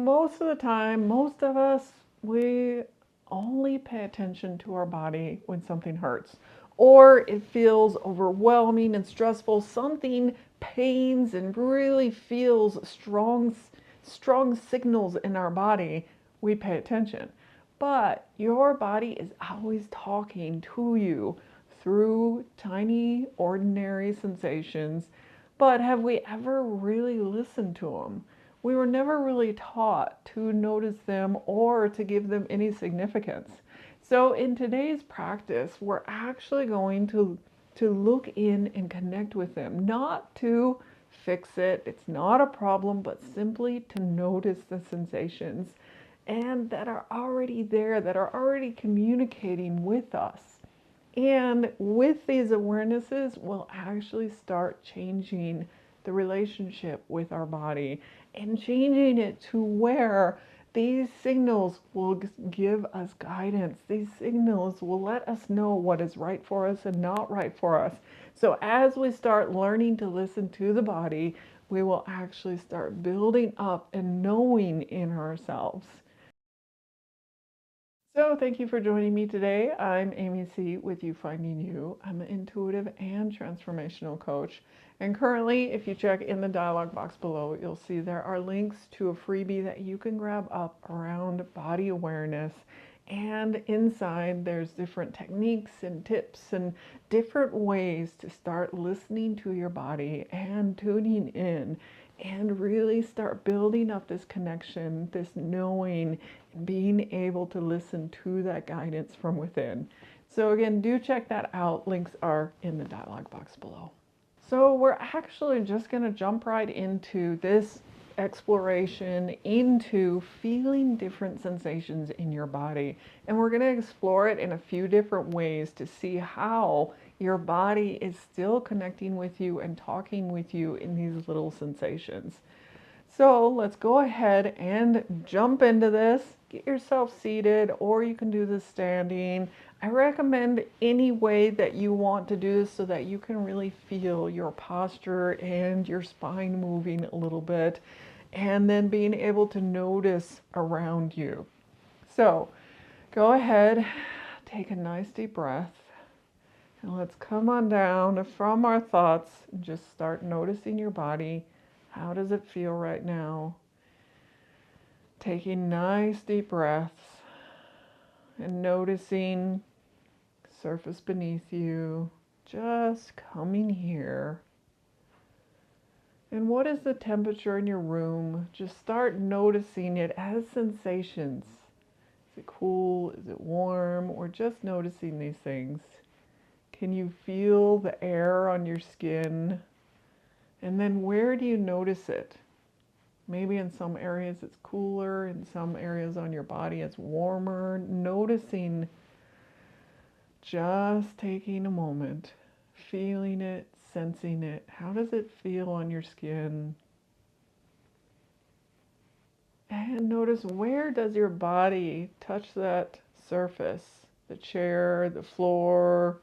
most of the time, most of us, we only pay attention to our body when something hurts or it feels overwhelming and stressful. Something pains and really feels strong signals in our body. We pay attention. But your body is always talking to you through tiny, ordinary sensations. But have we ever really listened to them? We were never really taught to notice them or to give them any significance. So in today's practice, we're actually going to look in and connect with them, not to fix it. It's not a problem, but simply to notice the sensations and that are already there, that are already communicating with us. And with these awarenesses, we'll actually start changing the relationship with our body and changing it to where these signals will give us guidance. These signals will let us know what is right for us and not right for us. So as we start learning to listen to the body, we will actually start building up and knowing in ourselves. So thank you for joining me today. I'm AmyC with You Finding You. I'm an intuitive and transformational coach. And currently, if you check in the dialog box below, you'll see there are links to a freebie that you can grab up around body awareness. And inside, there's different techniques and tips and different ways to start listening to your body and tuning in and really start building up this connection, this knowing, and being able to listen to that guidance from within. So again, do check that out. Links are in the dialog box below. So we're actually just going to jump right into this exploration into feeling different sensations in your body. And we're going to explore it in a few different ways to see how your body is still connecting with you and talking with you in these little sensations. So let's go ahead and jump into this. Get yourself seated, or you can do this standing. I recommend any way that you want to do this so that you can really feel your posture and your spine moving a little bit, and then being able to notice around you. So go ahead, take a nice deep breath, and let's come on down from our thoughts and just start noticing your body. How does it feel right now? Taking nice deep breaths and noticing the surface beneath you, just coming here. And what is the temperature in your room? Just start noticing it as sensations. Is it cool? Is it warm? Or just noticing these things. Can you feel the air on your skin? And then where do you notice it? Maybe in some areas it's cooler, in some areas on your body it's warmer. Noticing, just taking a moment, feeling it, sensing it. How does it feel on your skin? And notice, where does your body touch that surface? The chair, the floor,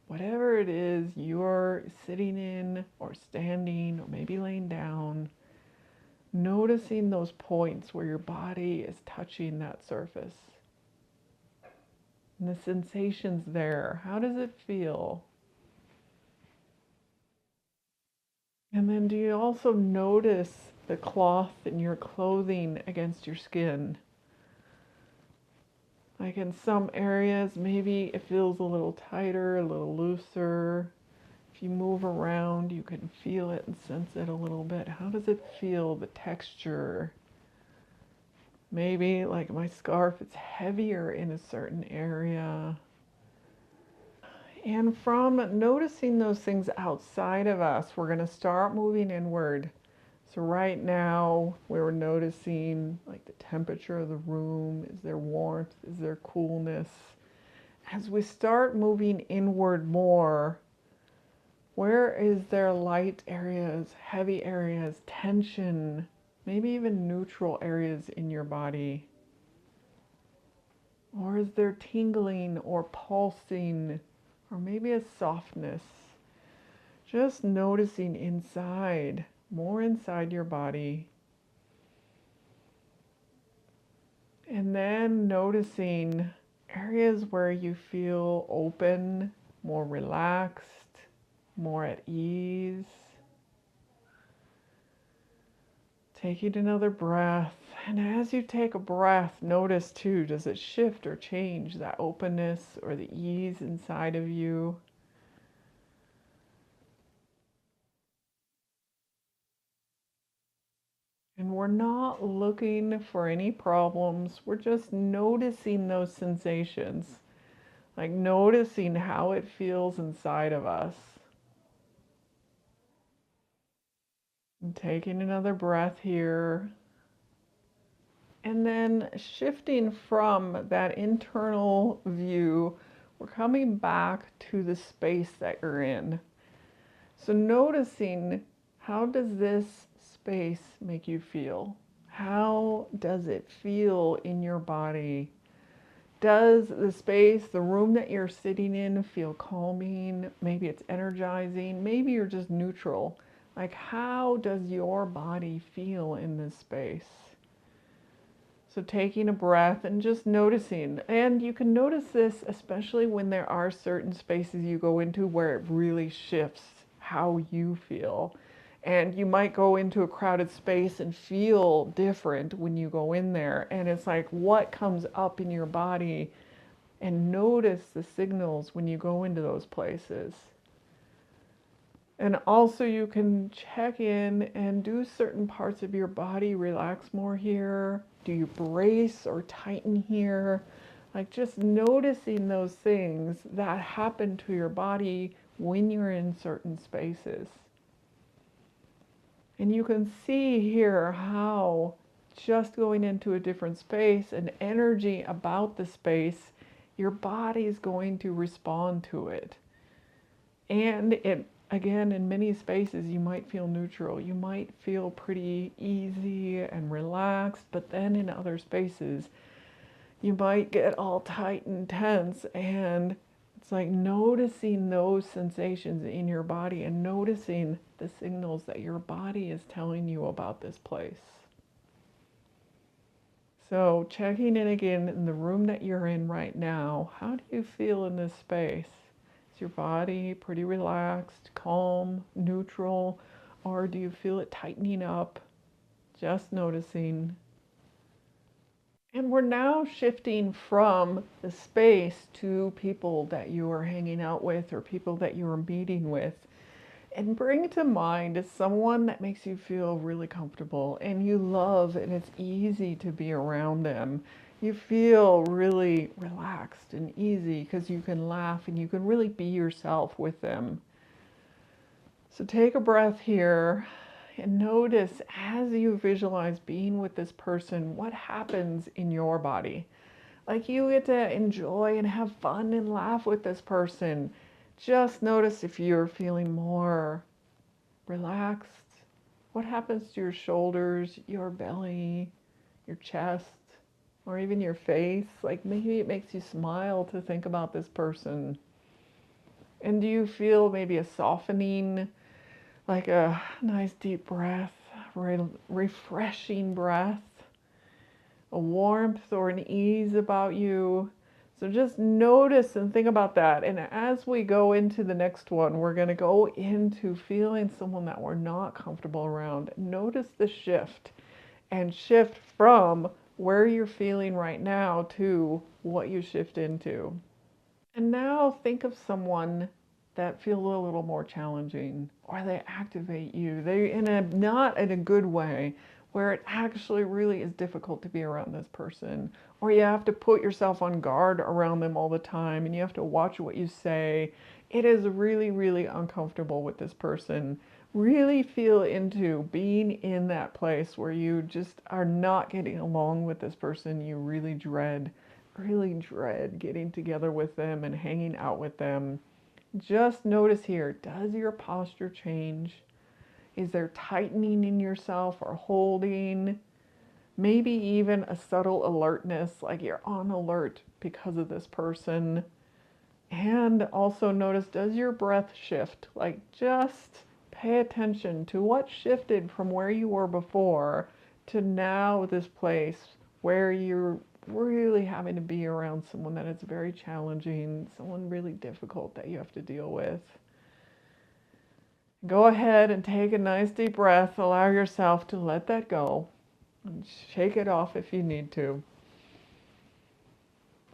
whatever it is you're sitting in or standing or maybe laying down. Noticing those points where your body is touching that surface. And the sensations there, how does it feel? And then do you also notice the cloth in your clothing against your skin? Like in some areas, maybe it feels a little tighter, a little looser. If you move around, you can feel it and sense it a little bit. How does it feel, the texture? Maybe like my scarf, it's heavier in a certain area. And from noticing those things outside of us, we're going to start moving inward. So right now, we're noticing like the temperature of the room. Is there warmth? Is there coolness? As we start moving inward more, where is there light areas, heavy areas, tension, maybe even neutral areas in your body? Or is there tingling or pulsing, or maybe a softness? Just noticing inside, more inside your body. And then noticing areas where you feel open, more relaxed, more at ease. Taking another breath. And as you take a breath, notice too, does it shift or change that openness or the ease inside of you? And we're not looking for any problems. We're just noticing those sensations, like noticing how it feels inside of us. And taking another breath here. And then shifting from that internal view, we're coming back to the space that you're in. So noticing, how does this space make you feel? How does it feel in your body? Does the space, the room that you're sitting in, feel calming? Maybe it's energizing. Maybe you're just neutral. Like, how does your body feel in this space? So taking a breath and just noticing. And you can notice this especially when there are certain spaces you go into where it really shifts how you feel. And you might go into a crowded space and feel different when you go in there. And it's like, what comes up in your body? And notice the signals when you go into those places. And also you can check in and do certain parts of your body relax more here. Do you brace or tighten here? Like just noticing those things that happen to your body when you're in certain spaces. And you can see here how just going into a different space and energy about the space, your body is going to respond to it. And it, again, in many spaces, you might feel neutral. You might feel pretty easy and relaxed, but then in other spaces, you might get all tight and tense. And it's like noticing those sensations in your body and noticing the signals that your body is telling you about this place. So checking in again in the room that you're in right now, how do you feel in this space? Is your body pretty relaxed, calm, neutral, or do you feel it tightening up? Just noticing. And we're now shifting from the space to people that you are hanging out with or people that you are meeting with. And bring to mind someone that makes you feel really comfortable and you love and it's easy to be around them. You feel really relaxed and easy because you can laugh and you can really be yourself with them. So take a breath here and notice as you visualize being with this person, what happens in your body. Like you get to enjoy and have fun and laugh with this person. Just notice if you're feeling more relaxed. What happens to your shoulders, your belly, your chest, or even your face? Like maybe it makes you smile to think about this person. And do you feel maybe a softening, like a nice deep breath, refreshing breath, a warmth or an ease about you? So just notice and think about that. And as we go into the next one, we're going to go into feeling someone that we're not comfortable around. Notice the shift and shift from where you're feeling right now to what you shift into. And now think of someone that feels a little more challenging, or they activate you. They in a not in a good way, where it actually really is difficult to be around this person, or you have to put yourself on guard around them all the time, and you have to watch what you say. It is really, really uncomfortable with this person. Really feel into being in that place where you just are not getting along with this person. You really dread getting together with them and hanging out with them. Just notice here, does your posture change? Is there tightening in yourself or holding? Maybe even a subtle alertness, like you're on alert because of this person. And also notice, does your breath shift? Like just pay attention to what shifted from where you were before to now this place where you're really having to be around someone that is very challenging, someone really difficult that you have to deal with. Go ahead and take a nice deep breath. Allow yourself to let that go and shake it off if you need to.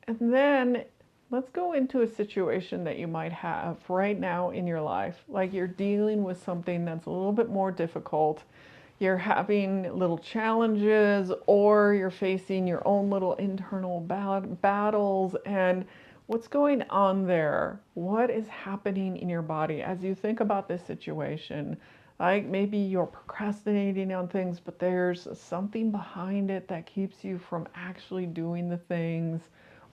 And then let's go into a situation that you might have right now in your life. Like you're dealing with something that's a little bit more difficult. You're having little challenges, or you're facing your own little internal battles. And what's going on there? What is happening in your body as you think about this situation? Like maybe you're procrastinating on things, but there's something behind it that keeps you from actually doing the things.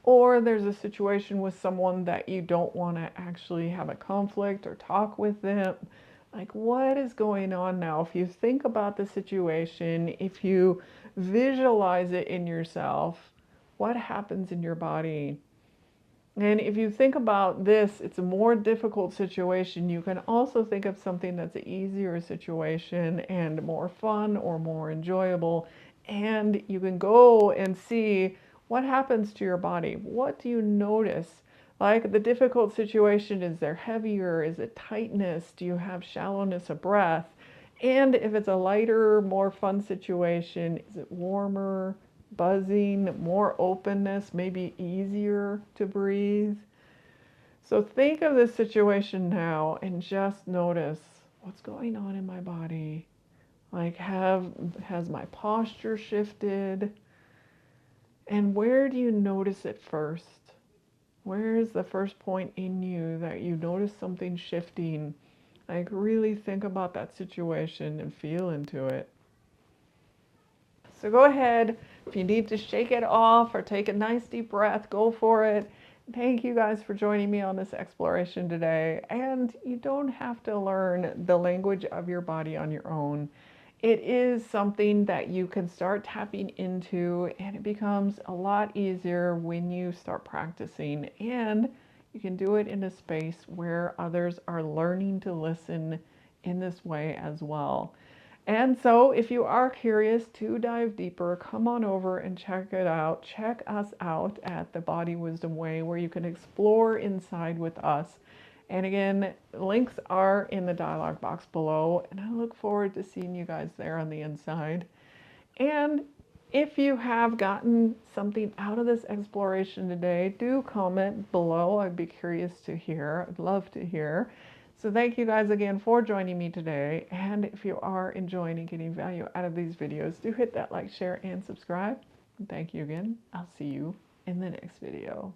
Or there's a situation with someone that you don't want to actually have a conflict or talk with them. Like, what is going on now? If you think about the situation, if you visualize it in yourself, what happens in your body? And if you think about this, it's a more difficult situation. You can also think of something that's an easier situation and more fun or more enjoyable. And you can go and see what happens to your body. What do you notice? Like the difficult situation, is there heavier? Is it tightness? Do you have shallowness of breath? And if it's a lighter, more fun situation, is it warmer, buzzing, more openness, maybe easier to breathe? So think of this situation now and just notice what's going on in my body. Like has my posture shifted? And where do you notice it first? Where is the first point in you that you notice something shifting? Like really think about that situation and feel into it. So go ahead, if you need to shake it off or take a nice deep breath, go for it. Thank you guys for joining me on this exploration today. And you don't have to learn the language of your body on your own. It is something that you can start tapping into, and it becomes a lot easier when you start practicing. And you can do it in a space where others are learning to listen in this way as well. And so if you are curious to dive deeper, come on over and check it out. Check us out at the Body Wisdom Way, where you can explore inside with us. And again, links are in the dialog box below, and I look forward to seeing you guys there on the inside. And if you have gotten something out of this exploration today, do comment below. I'd be curious to hear. I'd love to hear. So thank you guys again for joining me today. And if you are enjoying and getting value out of these videos, do hit that like, share, and subscribe. And thank you again. I'll see you in the next video.